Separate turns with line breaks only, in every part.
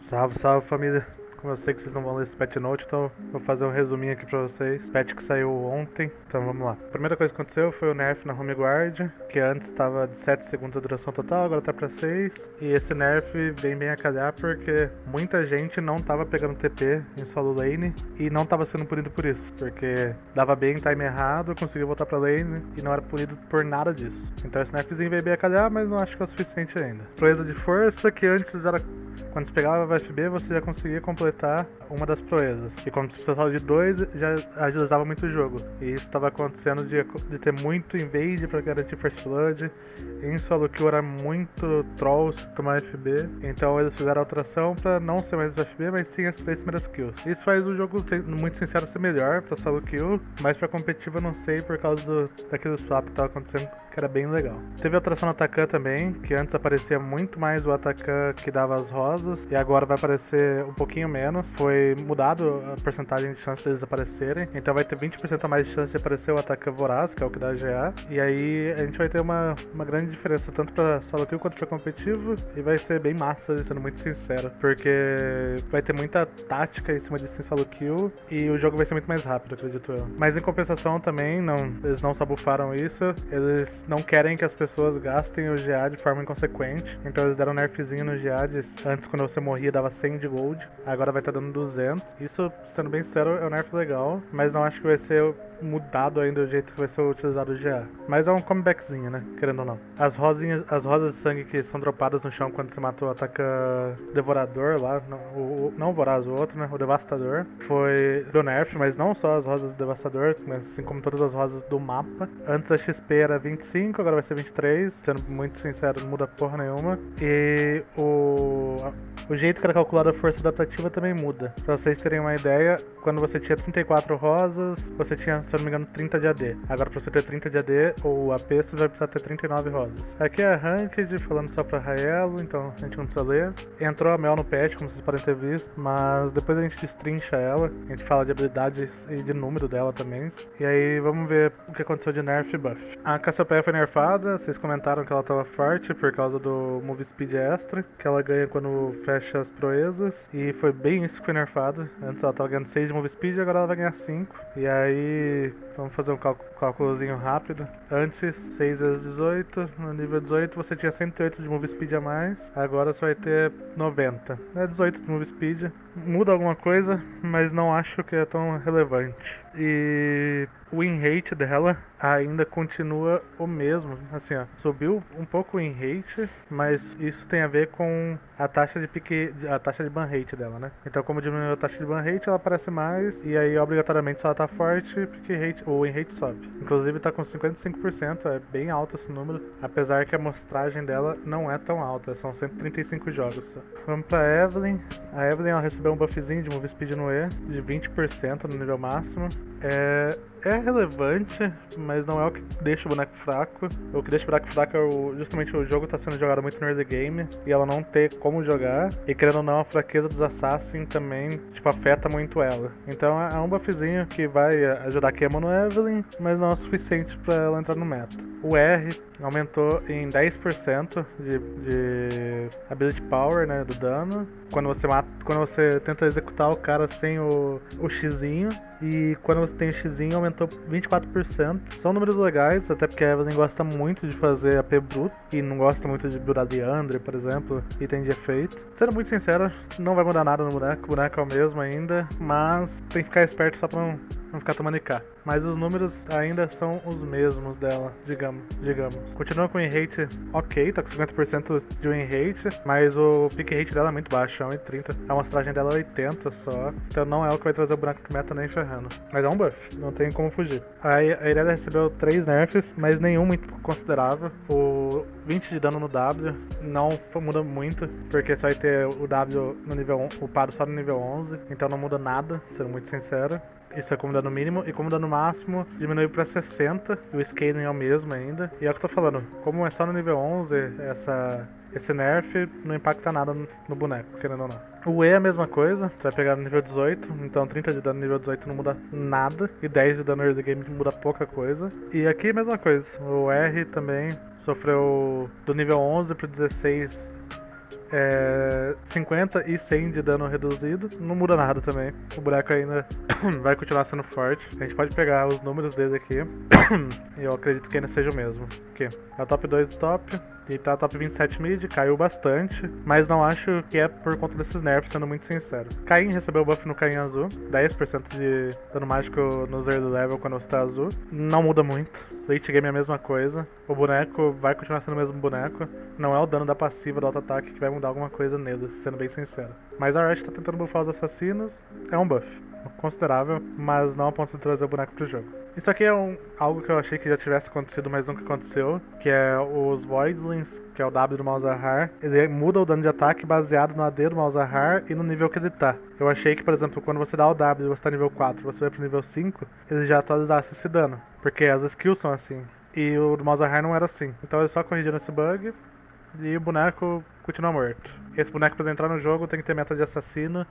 Salve, salve família. Como eu sei que vocês não vão ler esse patch note, então vou fazer um resuminho aqui pra vocês. Patch que saiu ontem, então vamos lá. A primeira coisa que aconteceu foi o nerf na home guard, que antes estava de 7 segundos a duração total, agora tá pra 6. E esse nerf vem bem a calhar porque muita gente não tava pegando TP em solo lane e não tava sendo punido por isso, porque dava bem time errado, conseguiu voltar pra lane e não era punido por nada disso. Então esse nerfzinho veio bem a calhar, mas não acho que é o suficiente ainda. Proeza de força, que antes era quando você pegava a FB, você já conseguia completar uma das proezas. E quando você precisava de dois, já agilizava muito o jogo. E isso estava acontecendo de ter muito invade para garantir First Blood. Em solo kill era muito troll se tomar FB. Então eles fizeram a alteração para não ser mais FB, mas sim as 3 primeiras kills. Isso faz o jogo, muito sincero, ser melhor para solo kill. Mas para competitivo eu não sei por causa daquele swap que estava acontecendo, que era bem legal. Teve alteração no Atacan também, que antes aparecia muito mais o Atacan que dava as rosas, e agora vai aparecer um pouquinho menos. Foi mudado a porcentagem de chance deles aparecerem, então vai ter 20% a mais de chance de aparecer o Atacan Voraz, que é o que dá GA, e aí a gente vai ter uma grande diferença, tanto pra solo kill quanto pra competitivo, e vai ser bem massa, sendo muito sincero, porque vai ter muita tática em cima disso em solo kill, e o jogo vai ser muito mais rápido, acredito eu. Mas em compensação também, eles não só buffaram isso, eles não querem que as pessoas gastem o GA de forma inconsequente, então eles deram um nerfzinho no GA antes, quando você morria dava 100 de gold, agora vai estar dando 200. Isso, sendo bem sincero, é um nerf legal, mas não acho que vai ser mudado ainda do jeito que vai ser utilizado o GA. Mas é um comebackzinho, né? Querendo ou não. As rosas de sangue que são dropadas no chão quando você matou o ataca Devorador lá, não o Voraz, o outro, né? O Devastador. Foi do nerf, mas não só as rosas do Devastador, mas assim como todas as rosas do mapa. Antes a XP era 25, agora vai ser 23. Sendo muito sincero, não muda porra nenhuma. E o jeito que era calculada a força adaptativa também muda. Pra vocês terem uma ideia, quando você tinha 34 rosas, você tinha, se eu não me engano, 30 de AD. Agora pra você ter 30 de AD ou AP, você vai precisar ter 39 rosas. Aqui é a Ranked, falando só pra Raelo, então a gente não precisa ler. Entrou a Mel no patch, como vocês podem ter visto, mas depois a gente destrincha ela, a gente fala de habilidades e de número dela também. E aí vamos ver o que aconteceu de nerf e buff. A Cassiopeia foi nerfada, vocês comentaram que ela tava forte por causa do Move Speed extra, que ela ganha quando fecha as proezas, e foi bem isso que foi nerfado. Antes ela tava ganhando 6 de Move Speed, agora ela vai ganhar 5. E aí, vamos fazer um cálculozinho rápido. Antes, 6 vezes 18, no nível 18 você tinha 108 de Move Speed a mais, agora você vai ter 90. É 18 de Move Speed. Muda alguma coisa, mas não acho que é tão relevante. E o win rate dela ainda continua o mesmo, assim ó, subiu um pouco o win rate, mas isso tem a ver com a taxa de pique, a taxa de ban rate dela, né? Então como diminuiu a taxa de ban rate, ela aparece mais, e aí obrigatoriamente se ela tá forte, o win rate sobe. Inclusive tá com 55%, é bem alto esse número, apesar que a amostragem dela não é tão alta, são 135 jogos só. Vamos pra Evelynn. A Evelynn ela recebeu um buffzinho de move speed no E, de 20% no nível máximo. É relevante, mas não é o que deixa o boneco fraco. O que deixa o boneco fraco é justamente o jogo tá sendo jogado muito no early game e ela não ter como jogar. E querendo ou não, a fraqueza dos Assassin também, tipo, afeta muito ela. Então é um buffzinho que vai ajudar a Kemo no Evelynn, mas não é o suficiente pra ela entrar no meta. O R aumentou em 10% de ability power, né, do dano. Quando você tenta executar o cara sem o xizinho. E quando você tem o xizinho aumentou 24%. São números legais, até porque a Evelynn gosta muito de fazer AP bruto e não gosta muito de buildar Liandry, por exemplo, item de efeito. Sendo muito sincero, não vai mudar nada no boneco, o boneco é o mesmo ainda, mas tem que ficar esperto só pra não ficar tomando IK. Mas os números ainda são os mesmos dela, digamos. Continua com o win rate ok, tá com 50% de win rate, mas o pick rate dela é muito baixo, é 1,30. A amostragem dela é 80 só, então não é o que vai trazer o boneco pro meta nem ferrando. Mas é um buff, não tem como fugir. A Irelia recebeu 3 nerfs, mas nenhum muito considerável. O 20 de dano no W não muda muito, porque só vai ter o W no nível 1, o paro só no nível 11, então não muda nada, sendo muito sincero. Isso é como dano mínimo, e como dano máximo diminuiu pra 60, e o scaling é o mesmo ainda. E é o que eu tô falando, como é só no nível 11, esse nerf não impacta nada no boneco, querendo ou não. O E é a mesma coisa, você vai pegar no nível 18, então 30 de dano no nível 18 não muda nada, e 10 de dano no early game muda pouca coisa. E aqui é a mesma coisa, o R também sofreu do nível 11 pro 16 50 e 100 de dano reduzido. Não muda nada também. O boneco ainda vai continuar sendo forte. A gente pode pegar os números dele aqui. E eu acredito que ainda seja o mesmo. Aqui. É o top 2 do top. E tá top 27 mid, caiu bastante, mas não acho que é por conta desses nerfs, sendo muito sincero. Caim recebeu o buff no Caim azul, 10% de dano mágico no zero level quando você tá azul. Não muda muito, late game é a mesma coisa, o boneco vai continuar sendo o mesmo boneco, não é o dano da passiva do auto-ataque que vai mudar alguma coisa nele, sendo bem sincero. Mas a Riot tá tentando buffar os assassinos, é um buff considerável, mas não a ponto de trazer o boneco pro jogo. Isso aqui é algo que eu achei que já tivesse acontecido, mas nunca aconteceu, que é os Voidlings, que é o W do Malzahar. Ele muda o dano de ataque baseado no AD do Malzahar e no nível que ele tá. Eu achei que, por exemplo, quando você dá o W e você tá nível 4, você vai pro nível 5, ele já atualizasse esse dano, porque as skills são assim. E o do Malzahar não era assim. Então eles só corrigiram esse bug e o boneco continua morto. Esse boneco, pra entrar no jogo, tem que ter meta de assassino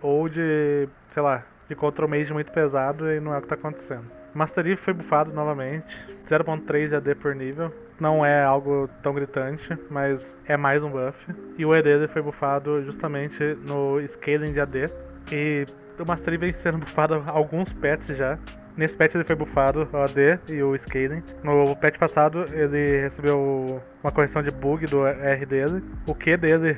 ou de, sei lá, de control mage muito pesado, e não é o que tá acontecendo. Mastery foi buffado novamente, 0.3 de AD por nível. Não é algo tão gritante, mas é mais um buff. E o ED foi buffado justamente no scaling de AD. E o Mastery vem sendo buffado há alguns patches já. Nesse patch ele foi buffado, o AD e o scaling. No patch passado ele recebeu uma correção de bug do R dele. O Q dele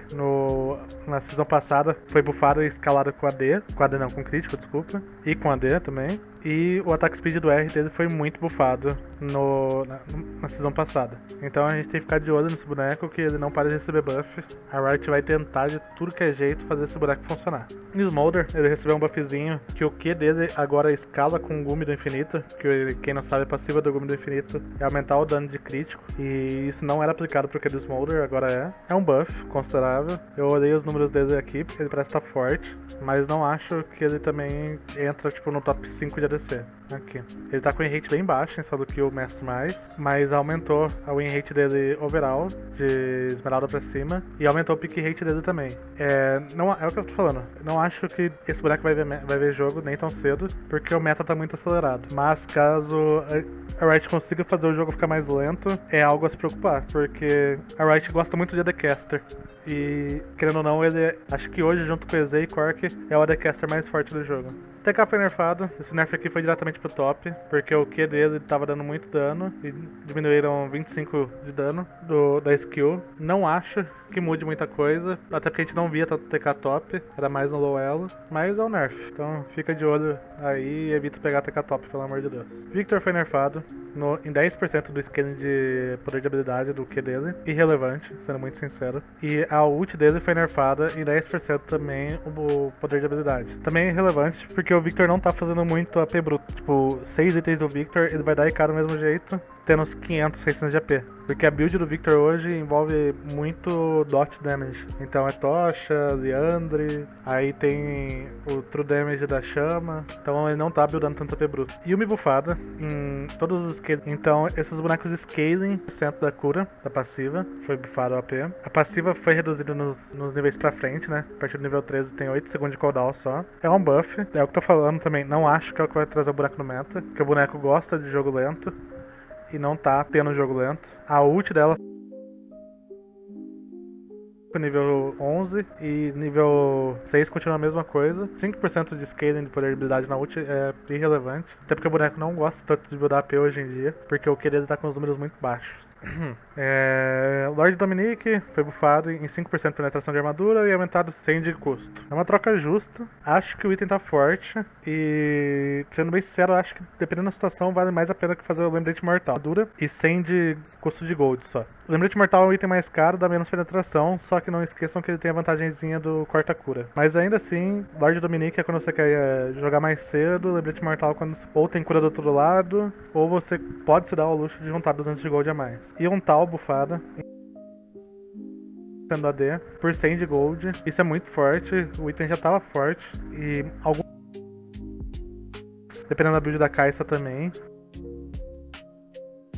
na season passada foi buffado e escalado com AD. Com AD não, com crítico, desculpa. E com AD também. E o attack speed do R dele foi muito buffado na season passada. Então a gente tem que ficar de olho nesse boneco, que ele não para de receber buff. A Riot vai tentar de tudo que é jeito fazer esse boneco funcionar. No Smolder, ele recebeu um buffzinho que o Q dele agora escala com o Gume do Infinito, que quem não sabe, a passiva do Gume do Infinito é aumentar o dano de crítico, e isso não era aplicado pro Q do Smolder, agora é. É um buff considerável. Eu olhei os números dele aqui, ele parece estar forte, mas não acho que ele também entra tipo no top 5 de ADC. Aqui. Ele tá com o win rate bem baixo, só do que o mestre mais, mas aumentou a win rate dele overall, de esmeralda pra cima, e aumentou o pick rate dele também. Não, é o que eu tô falando, não acho que esse boneco vai ver jogo nem tão cedo, porque o meta tá muito acelerado. Mas caso a Riot consiga fazer o jogo ficar mais lento, é algo a se preocupar, porque a Riot gosta muito de ADcaster. E, querendo ou não, ele acho que hoje, junto com o EZ e Cork, é o ADcaster mais forte do jogo. TK foi nerfado, esse nerf aqui foi diretamente pro top, porque o Q dele tava dando muito dano e diminuíram 25 de dano da skill. Não acho que mude muita coisa, até porque a gente não via tanto TK top, era mais no low elo, mas é um nerf. Então fica de olho aí e evita pegar TK top, pelo amor de Deus. Victor foi nerfado em 10% do scaling de poder de habilidade do Q dele, irrelevante, sendo muito sincero. E a ult dele foi nerfada em 10% também o poder de habilidade. Também é irrelevante, porque o Victor não tá fazendo muito AP bruto. Tipo, 6 itens do Victor, ele vai dar IK do mesmo jeito, tendo uns 500, 600 de AP. Porque a build do Victor hoje envolve muito dot damage. Então é Tocha, Liandre, aí tem o true damage da chama. Então ele não tá buildando tanto AP bruto. Yumi buffada em todos os scaling. Então esses bonecos de scaling, centro da cura, da passiva, foi buffado o AP. A passiva foi reduzida nos níveis pra frente, né? A partir do nível 13 tem 8 segundos de cooldown só. É um buff, é o que eu tô falando também. Não acho que é o que vai trazer o boneco no meta, porque o boneco gosta de jogo lento e não tá tendo jogo lento. A ult dela nível 11 e nível 6 continua a mesma coisa. 5% de scaling de poder de habilidade na ult é irrelevante, até porque o boneco não gosta tanto de buildar AP hoje em dia, porque o Q dele tá com os números muito baixos. Lord Dominique foi buffado em 5% de penetração de armadura e aumentado 100 de custo. É uma troca justa. Acho que o item tá forte e, sendo bem sincero, acho que dependendo da situação vale mais a pena que fazer o Lembrete Mortal. Dura e 100 de custo de gold só. O Lembrete Mortal é um item mais caro, dá menos penetração, só que não esqueçam que ele tem a vantagenzinha do corta-cura. Mas ainda assim, Lord Dominique é quando você quer jogar mais cedo, Lembrete Mortal quando ou tem cura do outro lado, ou você pode se dar ao luxo de juntar 200 de gold a mais. E um tal bufada sendo AD por 100 de gold. Isso é muito forte, o item já tava forte. E dependendo da build da Kai'Sa também.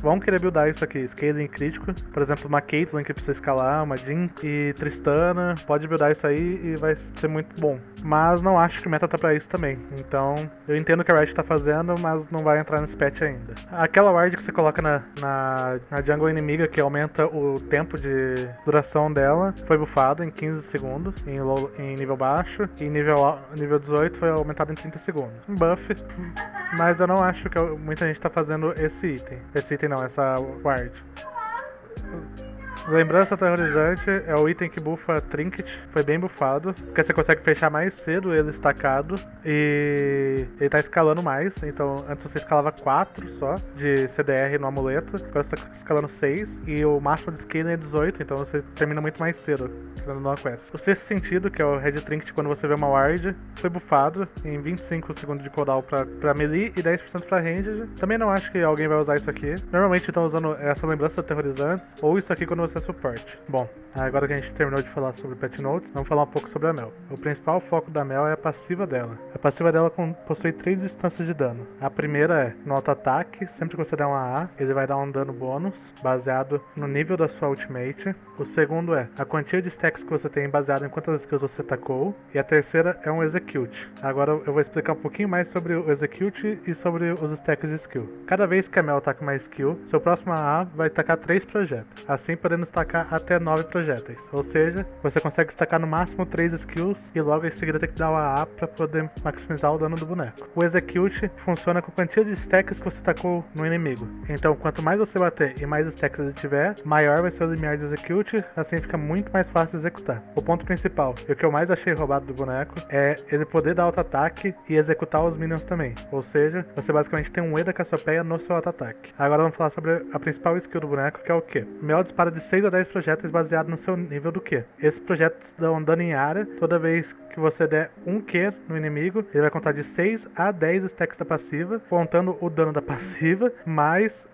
vão querer buildar isso aqui, scaling crítico. Por exemplo, uma Caitlyn que precisa escalar, uma Jinx e Tristana, pode buildar isso aí e vai ser muito bom. Mas não acho que o meta tá pra isso também. Então, eu entendo o que a Riot tá fazendo, mas não vai entrar nesse patch ainda. Aquela ward que você coloca na jungle inimiga, que aumenta o tempo de duração dela, foi buffado em 15 segundos, em nível baixo, e nível 18 foi aumentado em 30 segundos. Um buff, mas eu não acho que muita gente tá fazendo esse item. Esse item não, essa ward. Lembrança aterrorizante é o item que buffa Trinket, foi bem buffado, porque você consegue fechar mais cedo ele estacado e ele tá escalando mais, então antes você escalava 4 só de CDR no amuleto, agora você tá escalando 6 e o máximo de scaling é 18, então você termina muito mais cedo na quest. O sexto sentido, que é o Red Trinket quando você vê uma ward, foi buffado em 25 segundos de cooldown pra melee e 10% pra ranged. Também não acho que alguém vai usar isso aqui. Normalmente estão usando essa lembrança aterrorizante ou isso aqui quando você é suporte. Bom, agora que a gente terminou de falar sobre Patch Notes, vamos falar um pouco sobre a Mel. O principal foco da Mel é a passiva dela. A passiva dela possui 3 instâncias de dano. A primeira é no auto-ataque, sempre que você der um AA, ele vai dar um dano bônus, baseado no nível da sua ultimate. O segundo é a quantia de stacks que você tem baseado em quantas skills você tacou. E a terceira é um Execute. Agora eu vou explicar um pouquinho mais sobre o Execute e sobre os stacks de skill. Cada vez que a Mel taca uma skill, seu próximo AA vai tacar 3 projetos, assim podendo destacar até 9 projéteis. Ou seja, você consegue destacar no máximo 3 skills e logo em seguida tem que dar o AA para poder maximizar o dano do boneco. O Execute funciona com a quantia de stacks que você tacou no inimigo. Então, quanto mais você bater e mais stacks ele tiver, maior vai ser o limiar de Execute, assim fica muito mais fácil de executar. O ponto principal, e o que eu mais achei roubado do boneco, é ele poder dar auto-ataque e executar os minions também. Ou seja, você basicamente tem um E da Cassiopeia no seu auto-ataque. Agora vamos falar sobre a principal skill do boneco, que é o Q. Mel dispara de 6 a 10 projéteis baseado no seu nível do Q. Esses projetos dão dano em área toda vez que você der um Q no inimigo, ele vai contar de 6 a 10 stacks da passiva, contando o dano da passiva, mais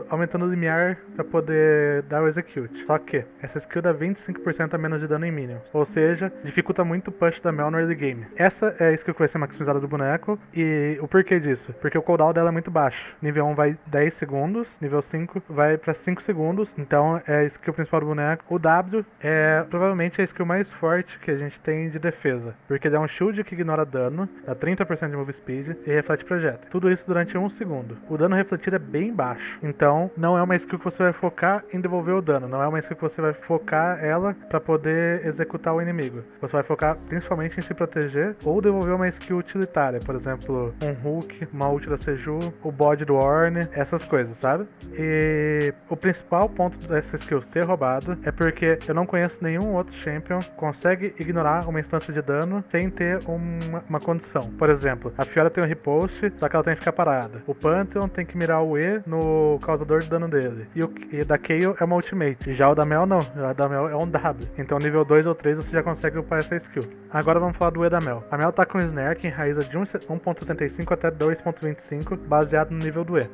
aumentando o limiar para poder dar o Execute. Só que essa skill dá 25% a menos de dano em minions, ou seja, dificulta muito o push da Mel no early game. Essa é a skill que vai ser maximizada do boneco, e o porquê disso? Porque o cooldown dela é muito baixo. Nível 1 vai 10 segundos, nível 5 vai para 5 segundos, então é a skill principal do boneco. O W é provavelmente a skill mais forte que a gente tem de defesa, porque ele é um shield que ignora dano, dá 30% de move speed e reflete projeto. Tudo isso durante 1 segundo. O dano refletido é bem baixo, então não é uma skill que você vai focar em devolver o dano, não é uma skill que você vai focar ela para poder executar o inimigo. Você vai focar principalmente em se proteger ou devolver uma skill utilitária, por exemplo, um hook, uma ult da Seju, o bode do Ornn, essas coisas, sabe? E o principal ponto dessa skill ser roubado é porque eu não conheço nenhum outro champion que consegue ignorar uma instância de dano sem ter uma condição. Por exemplo, a Fiora tem um riposte, só que ela tem que ficar parada. O Pantheon tem que mirar o E no causador de dano dele. E da Kayle é uma ultimate. Já o da Mel não, o da Mel é um W. Então nível 2 ou 3 você já consegue upar essa skill. Agora vamos falar do E da Mel. A Mel tá com um Snare que enraiza de 1.75 até 2.25, baseado no nível do E.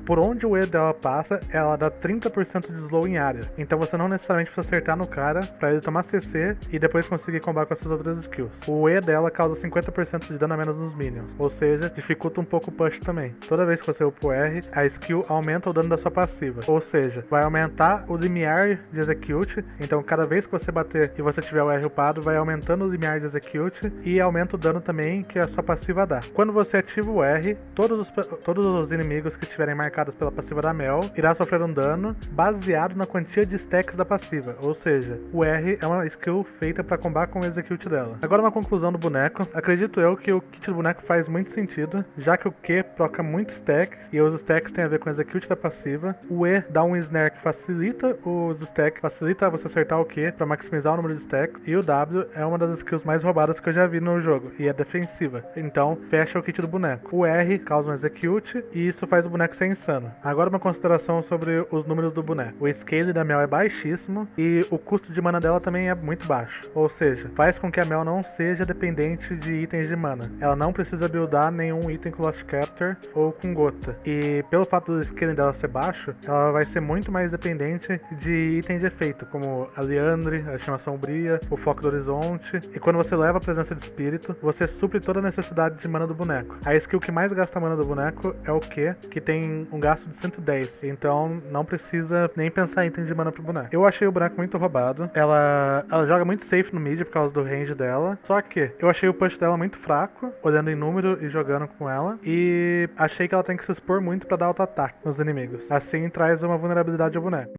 Por onde o E dela passa, ela dá 30% de slow em área. Então você não necessariamente precisa acertar no cara pra ele tomar CC e depois conseguir combar com essas outras skills. O E dela causa 50% de dano a menos nos minions, ou seja, dificulta um pouco o push também. Toda vez que você upa o R, a skill aumenta o dano da sua passiva, ou seja, vai aumentar o limiar de Execute, então cada vez que você bater e você tiver o R upado, vai aumentando o limiar de Execute e aumenta o dano também que a sua passiva dá. Quando você ativa o R, todos os inimigos que estiverem marcados pela passiva da Mel irá sofrer um dano baseado na quantia de stacks da passiva, ou seja, o R é uma skill feita para combar com o Execute dela. Agora uma conclusão do boneco, acredito eu que o kit do boneco faz muito sentido, já que o Q proca muito stacks e os stacks tem a ver com o Execute da passiva, o E dá um snare que facilita os stacks, facilita você acertar o Q para maximizar o número de stacks, e o W é uma das skills mais roubadas que eu já vi no jogo, e é defensiva, então fecha o kit do boneco. O R causa um Execute e isso faz o boneco ser insano. Agora uma consideração sobre os números do boneco. O scale da Mel é baixíssimo e o custo de mana dela também é muito baixo, ou seja, faz com que a Mel não não seja dependente de itens de mana. Ela não precisa buildar nenhum item com Lost Captor ou com gota. E pelo fato do scaling dela ser baixo, ela vai ser muito mais dependente de itens de efeito, como a Liandre, a Chama Sombria, o Foco do Horizonte. E quando você leva a presença de espírito, você supre toda a necessidade de mana do boneco. A skill que mais gasta mana do boneco é o Q, que tem um gasto de 110. Então não precisa nem pensar em item de mana pro boneco. Eu achei o boneco muito roubado. Ela joga muito safe no mid por causa do range dela. Só que eu achei o push dela muito fraco, olhando em número e jogando com ela. E achei que ela tem que se expor muito pra dar auto-ataque nos inimigos. Assim traz uma vulnerabilidade ao boneco.